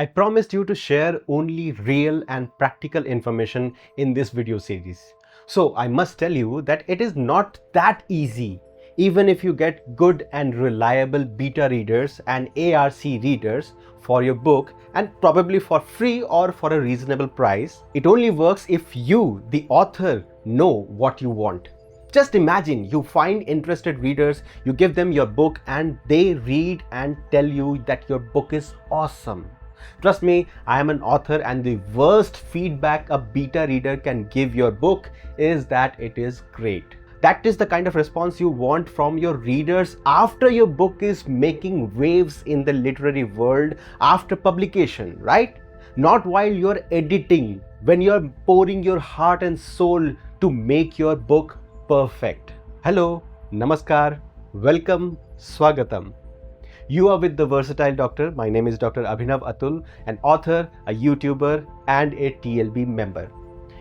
I promised you to share only real and practical information in this video series. So I must tell you that it is not that easy. Even if you get good and reliable beta readers and ARC readers for your book, and probably for free or for a reasonable price, it only works if you, the author, know what you want. Just imagine you find interested readers, you give them your book and they read and tell you that your book is awesome. Trust me, I am an author and the worst feedback a beta reader can give your book is that it is great. That is the kind of response you want from your readers after your book is making waves in the literary world after publication, right? Not while you're editing, when you're pouring your heart and soul to make your book perfect. Hello, namaskar, welcome, swagatam. You are with the Versatile Doctor. My name is Dr. Abhinav Atul, an author, a YouTuber, and a TLB member.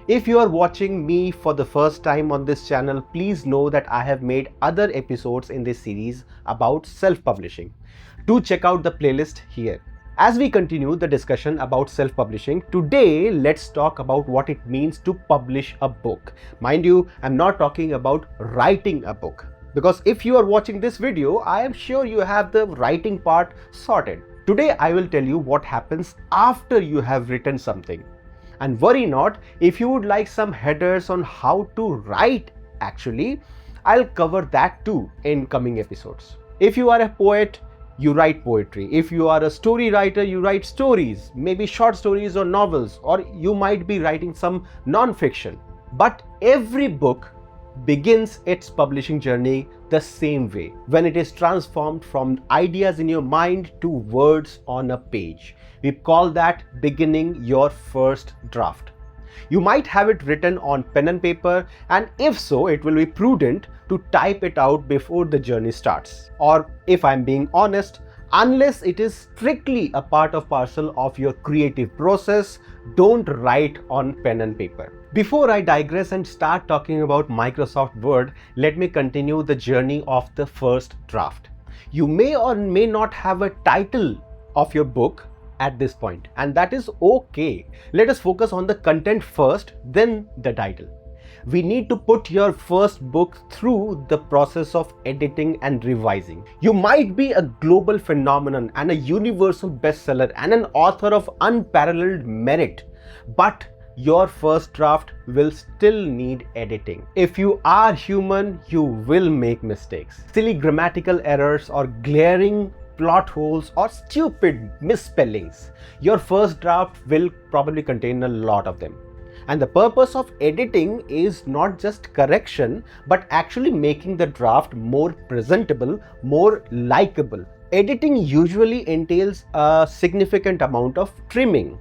If you are watching me for the first time on this channel, please know that I have made other episodes in this series about self-publishing. Do check out the playlist here. As we continue the discussion about self-publishing, today let's talk about what it means to publish a book. Mind you, I'm not talking about writing a book. Because if you are watching this video, I am sure you have the writing part sorted. Today I will tell you what happens after you have written something. And worry not, if you would like some headers on how to write actually, I'll cover that too in coming episodes. If you are a poet, you write poetry. If you are a story writer, you write stories, maybe short stories or novels, or you might be writing some non-fiction. But every book begins its publishing journey the same way, when it is transformed from ideas in your mind to words on a page. We call that beginning your first draft. You might have it written on pen and paper, and if so, it will be prudent to type it out before the journey starts. Or if I'm being honest, unless it is strictly a part of parcel of your creative process, don't write on pen and paper. Before I digress and start talking about Microsoft Word, let me continue the journey of the first draft. You may or may not have a title of your book at this point, and that is okay. Let us focus on the content first, then the title. We need to put your first book through the process of editing and revising. You might be a global phenomenon and a universal bestseller and an author of unparalleled merit, but your first draft will still need editing. If you are human, you will make mistakes. Silly grammatical errors or glaring plot holes or stupid misspellings. Your first draft will probably contain a lot of them. And the purpose of editing is not just correction, but actually making the draft more presentable, more likable. Editing usually entails a significant amount of trimming.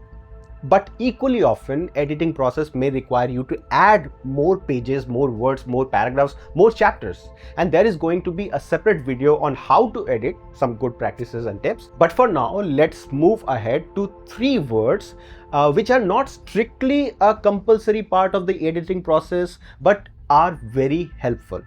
But equally often, editing process may require you to add more pages, more words, more paragraphs, more chapters. And there is going to be a separate video on how to edit, some good practices and tips. But for now, let's move ahead to 3 words which are not strictly a compulsory part of the editing process, but are very helpful.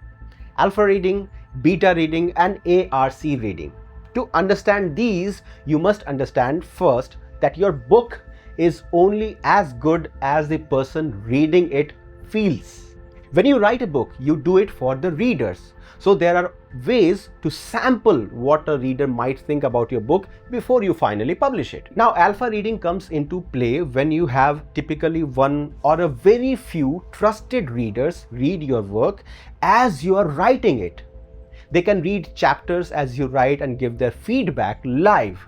Alpha reading, beta reading, and ARC reading. To understand these, you must understand first that your book is only as good as the person reading it feels. When you write a book, you do it for the readers. So there are ways to sample what a reader might think about your book before you finally publish it. Now, alpha reading comes into play when you have typically one or a very few trusted readers read your work as you are writing it. They can read chapters as you write and give their feedback live,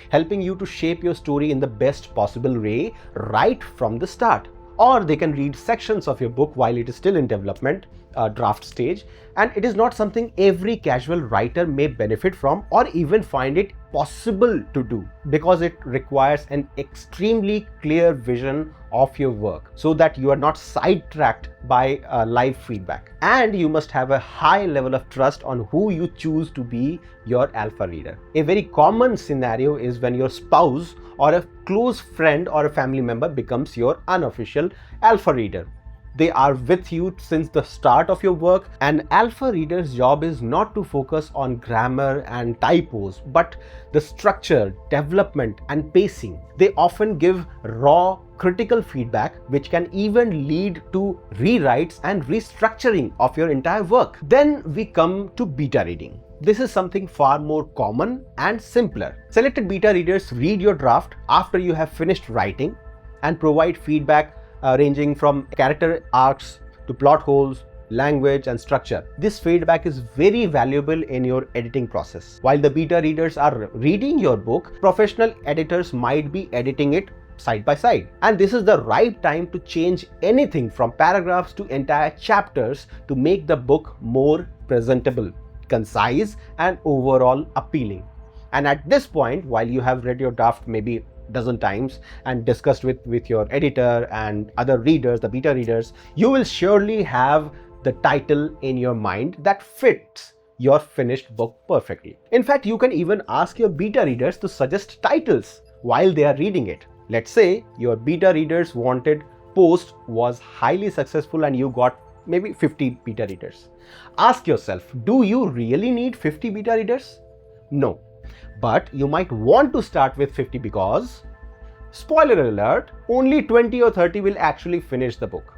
helping you to shape your story in the best possible way right from the start. Or they can read sections of your book while it is still in development, draft stage, and it is not something every casual writer may benefit from or even find it possible to do, because it requires an extremely clear vision of your work so that you are not sidetracked by live feedback. And you must have a high level of trust on who you choose to be your alpha reader. A very common scenario is when your spouse or a close friend or a family member becomes your unofficial alpha reader. They are with you since the start of your work. An alpha reader's job is not to focus on grammar and typos, but the structure, development, and pacing. They often give raw, critical feedback, which can even lead to rewrites and restructuring of your entire work. Then we come to beta reading. This is something far more common and simpler. Selected beta readers read your draft after you have finished writing and provide feedback ranging from character arcs to plot holes, language, and structure. This feedback is very valuable in your editing process. While the beta readers are reading your book, professional editors might be editing it side by side. And this is the right time to change anything from paragraphs to entire chapters to make the book more presentable, concise, and overall appealing. And at this point, while you have read your draft maybe dozen times and discussed with your editor and other readers, the beta readers, you will surely have the title in your mind that fits your finished book perfectly. In fact, you can even ask your beta readers to suggest titles while they are reading it. Let's say your beta readers wanted post was highly successful and you got maybe 50 beta readers. Ask yourself, do you really need 50 beta readers? No. But you might want to start with 50 because, spoiler alert, only 20 or 30 will actually finish the book.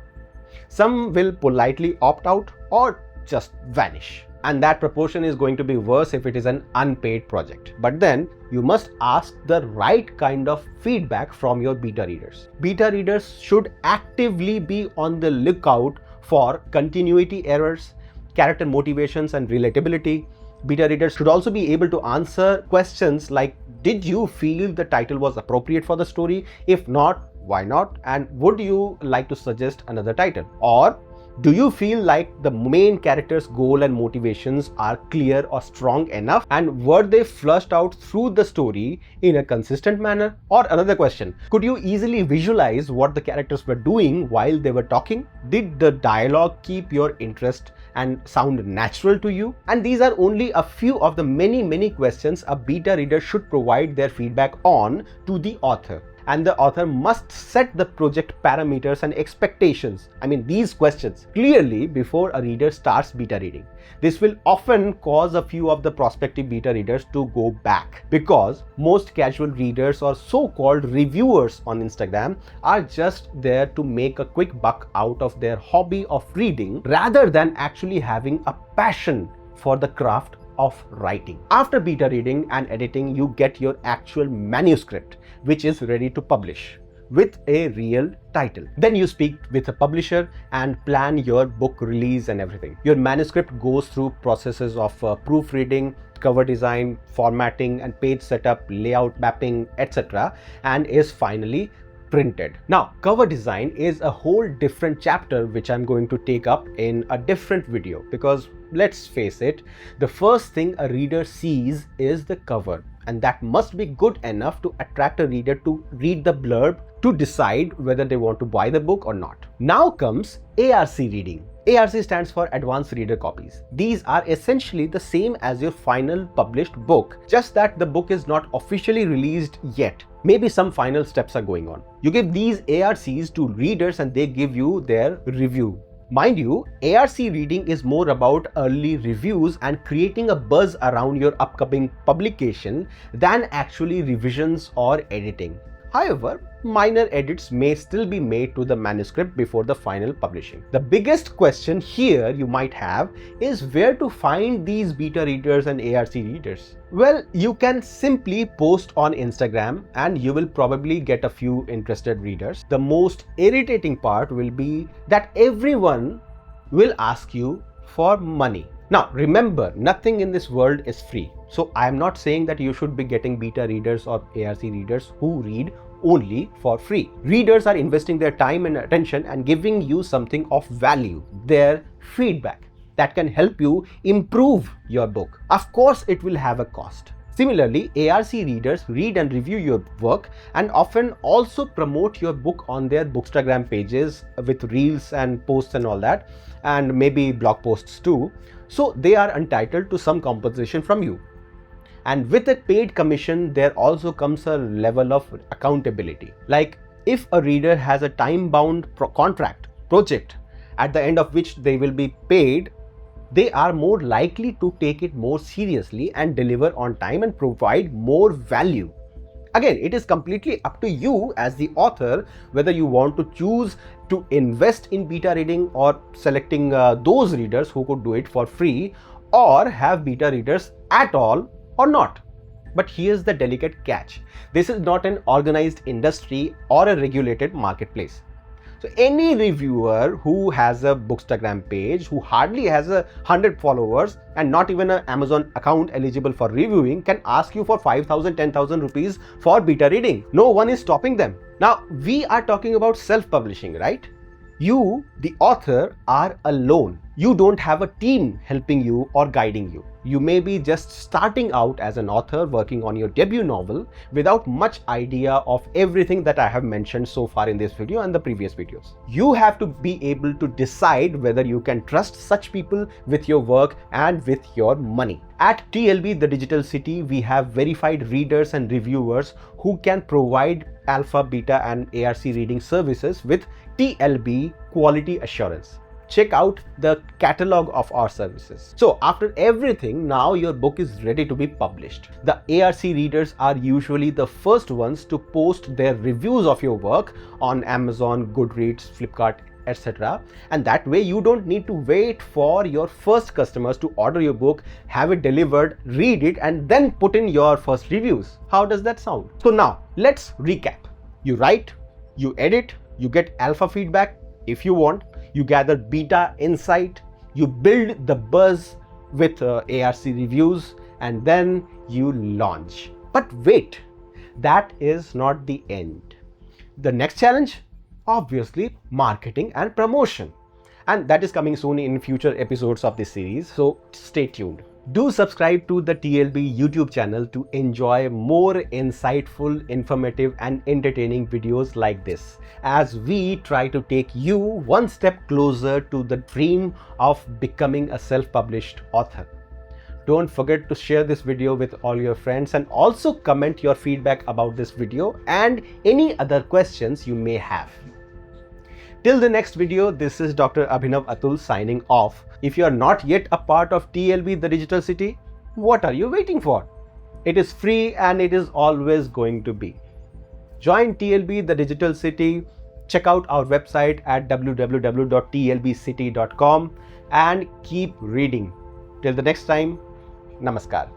Some will politely opt out or just vanish. And that proportion is going to be worse if it is an unpaid project. But then you must ask the right kind of feedback from your beta readers. Beta readers should actively be on the lookout for continuity errors, character motivations, and relatability. Beta readers should also be able to answer questions like, did you feel the title was appropriate for the story? If not, why not? And would you like to suggest another title? Or do you feel like the main character's goal and motivations are clear or strong enough? And were they flushed out through the story in a consistent manner? Or another question, could you easily visualize what the characters were doing while they were talking? Did the dialogue keep your interest and sound natural to you? And these are only a few of the many questions a beta reader should provide their feedback on to the author. And the author must set the project parameters and expectations, these questions, clearly before a reader starts beta reading. This will often cause a few of the prospective beta readers to go back, because most casual readers or so-called reviewers on Instagram are just there to make a quick buck out of their hobby of reading rather than actually having a passion for the craft of writing. After beta reading and editing, you get your actual manuscript, which is ready to publish with a real title. Then you speak with a publisher and plan your book release and everything. Your manuscript goes through processes of proofreading, cover design, formatting, and page setup, layout mapping, etc., and is finally printed. Now, cover design is a whole different chapter which I'm going to take up in a different video, because let's face it, the first thing a reader sees is the cover, and that must be good enough to attract a reader to read the blurb to decide whether they want to buy the book or not. Now comes ARC reading. ARC stands for Advanced Reader Copies. These are essentially the same as your final published book, just that the book is not officially released yet. Maybe some final steps are going on. You give these ARCs to readers and they give you their review. Mind you, ARC reading is more about early reviews and creating a buzz around your upcoming publication than actually revisions or editing. However, minor edits may still be made to the manuscript before the final publishing. The biggest question here you might have is where to find these beta readers and ARC readers. Well, you can simply post on Instagram and you will probably get a few interested readers. The most irritating part will be that everyone will ask you for money. Now, remember, nothing in this world is free. So I am not saying that you should be getting beta readers or ARC readers who read only for free. Readers are investing their time and attention and giving you something of value, their feedback that can help you improve your book. Of course, it will have a cost. Similarly, ARC readers read and review your work and often also promote your book on their Bookstagram pages with reels and posts and all that, and maybe blog posts too. So they are entitled to some compensation from you. And with a paid commission, there also comes a level of accountability. Like if a reader has a time-bound project at the end of which they will be paid, they are more likely to take it more seriously and deliver on time and provide more value. Again, it is completely up to you as the author whether you want to choose to invest in beta reading or selecting those readers who could do it for free, or have beta readers at all or not. But here's the delicate catch. This is not an organized industry or a regulated marketplace. So any reviewer who has a Bookstagram page, who hardly has 100 followers and not even an Amazon account eligible for reviewing, can ask you for 5,000, 10,000 rupees for beta reading. No one is stopping them. Now, we are talking about self-publishing, right? You, the author, are alone. You don't have a team helping you or guiding you. You may be just starting out as an author working on your debut novel without much idea of everything that I have mentioned so far in this video and the previous videos. You have to be able to decide whether you can trust such people with your work and with your money. At TLB, the Digital City, we have verified readers and reviewers who can provide alpha, beta and ARC reading services with TLB quality assurance. Check out the catalog of our services. So after everything, now your book is ready to be published. The ARC readers are usually the first ones to post their reviews of your work on Amazon, Goodreads, Flipkart, etc. And that way you don't need to wait for your first customers to order your book, have it delivered, read it, and then put in your first reviews. How does that sound? So now let's recap. You write, you edit, you get alpha feedback if you want, you gather beta insight, you build the buzz with ARC reviews, and then you launch. But wait, that is not the end. The next challenge? Obviously, marketing and promotion. And that is coming soon in future episodes of this series, so stay tuned. Do subscribe to the TLB YouTube channel to enjoy more insightful, informative and entertaining videos like this, as we try to take you one step closer to the dream of becoming a self-published author. Don't forget to share this video with all your friends and also comment your feedback about this video and any other questions you may have. Till the next video, this is Dr. Abhinav Atul signing off. If you are not yet a part of TLB, the Digital City, what are you waiting for? It is free and it is always going to be. Join TLB, the Digital City. Check out our website at www.tlbcity.com and keep reading. Till the next time, Namaskar.